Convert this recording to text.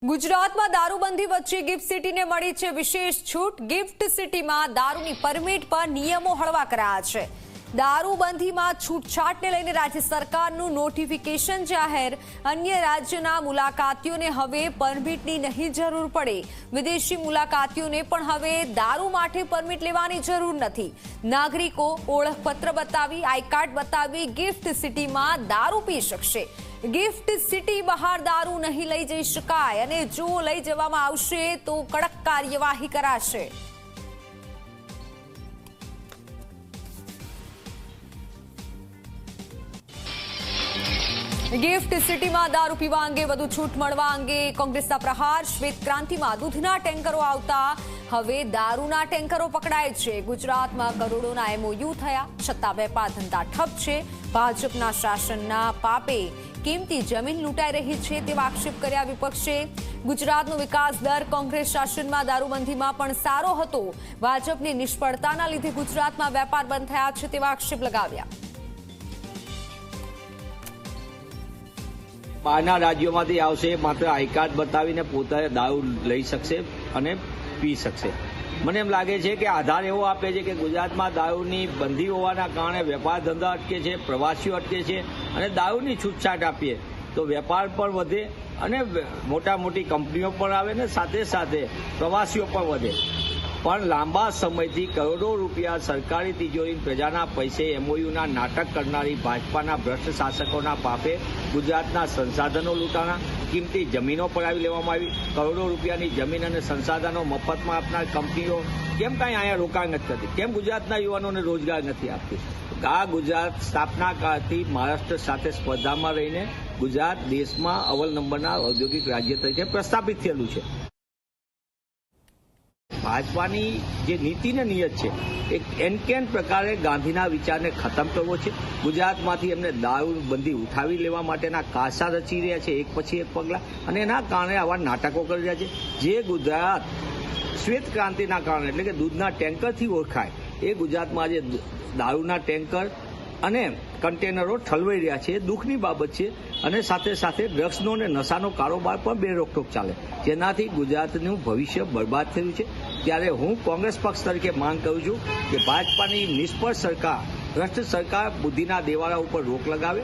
ગુજરાતમાં દારૂબંધી વચ્ચે ગિફ્ટ સિટીને મળી છે વિશેષ છૂટ। ગિફ્ટ સિટીમાં દારૂની પરમિટ પર નિયમો હળવા કરાયા છે। દારૂબંધીમાં છૂટછાટને લઈને રાજ્ય સરકારનું નોટિફિકેશન જાહેર। અન્ય રાજ્યના મુલાકાતીઓને હવે પરમિટની નહીં જરૂર પડે। વિદેશી મુલાકાતીઓને પણ હવે દારૂ માટે પરમિટ લેવાની જરૂર નથી। નાગરિકો ઓળખપત્ર બતાવી આઈ કાર્ડ બતાવી ગિફ્ટ સિટીમાં દારૂ પી શકશે। ગિફ્ટ સિટી બહાર દારૂ નહીં લઈ જઈ શકાય અને જો લઈ જવામાં આવશે તો કડક કાર્યવાહી કરાશે। ગિફ્ટ સિટીમાં દારૂ પીવા અંગે વધુ છૂટ મળવા અંગે કોંગ્રેસના પ્રહાર। શ્વેત ક્રાંતિમાં દૂધના ટેન્કરો આવતા હવે દારૂના ટેન્કરો પકડાય છે। ગુજરાતમાં કરોડોના MOU થયા છતાં વેપાર ધંધા ઠપ છે। ભાજપના શાસનના પાપે કિંમતી જમીન લૂંટાઈ રહી છે તેવા આક્ષેપ કર્યા વિપક્ષે। ગુજરાતનો વિકાસ દર કોંગ્રેસ શાસનમાં દારૂબંધીમાં પણ સારો હતો। ભાજપની નિષ્ફળતાના લીધે ગુજરાતમાં વેપાર બંધ થયા છે તેવા આક્ષેપ લગાવ્યા। બહારના રાજ્યોમાંથી આવશે માત્ર આઈ કાર્ડ બતાવીને પોતે દારૂ લઈ શકશે અને પી શકશે। મને એમ લાગે છે કે આધાર એવો આપે છે કે ગુજરાતમાં દારૂની બંધી હોવાના કારણે વેપાર ધંધા અટકે છે, પ્રવાસીઓ અટકે છે અને દારૂની છૂટછાટ આપીએ તો વેપાર પણ વધે અને મોટી કંપનીઓ પણ આવે ને સાથે સાથે પ્રવાસીઓ પણ વધે। પણ લાંબા સમયથી કરોડો રૂપિયા સરકારી તિજોરી પ્રજાના પૈસે MOUના નાટક કરનારી ભાજપાના ભ્રષ્ટ શાસકોના પાપે ગુજરાતના સંસાધનો લૂંટાણા, કિંમતી જમીનો પડાવી લેવામાં આવી। કરોડો રૂપિયાની જમીન અને સંસાધનો મફતમાં આપનાર કંપનીઓ કેમ કાંઈ અહીંયા રોકાણ નથી કરતી? કેમ ગુજરાતના યુવાનોને રોજગાર નથી આપતી? આ ગુજરાત સ્થાપના કાળથી મહારાષ્ટ્ર સાથે સ્પર્ધામાં રહીને ગુજરાત દેશમાં અવ્વલ નંબરના ઔદ્યોગિક રાજ્ય તરીકે પ્રસ્થાપિત થયેલું છે। ભાજપાની જે નીતિને નિયત છે એક એનકેન પ્રકારે ગાંધીના વિચારને ખતમ કરવો છે। ગુજરાતમાંથી એમને દારૂબંધી ઉઠાવી લેવા માટેના કાસા રચી રહ્યા છે એક પછી એક પગલાં અને એના કારણે આવા નાટકો કરી રહ્યા છે। જે ગુજરાત શ્વેત ક્રાંતિના કારણે એટલે કે દૂધના ટેન્કરથી ઓળખાય એ ગુજરાતમાં આજે દારૂના ટેન્કર અને કન્ટેનરો ઠલવાઈ રહ્યા છે। એ દુઃખની બાબત છે અને સાથે સાથે ડ્રગ્સનો અને નશાનો કારોબાર પણ બે રોકટોક ચાલે જેનાથી ગુજરાતનું ભવિષ્ય બરબાદ થયું છે। ત્યારે હું કોંગ્રેસ પક્ષ તરીકે માંગ કરું છું કે ભાજપાની નિષ્ફળ સરકાર, ભ્રષ્ટ સરકાર બુદ્ધિના દેવાળા ઉપર રોક લગાવે।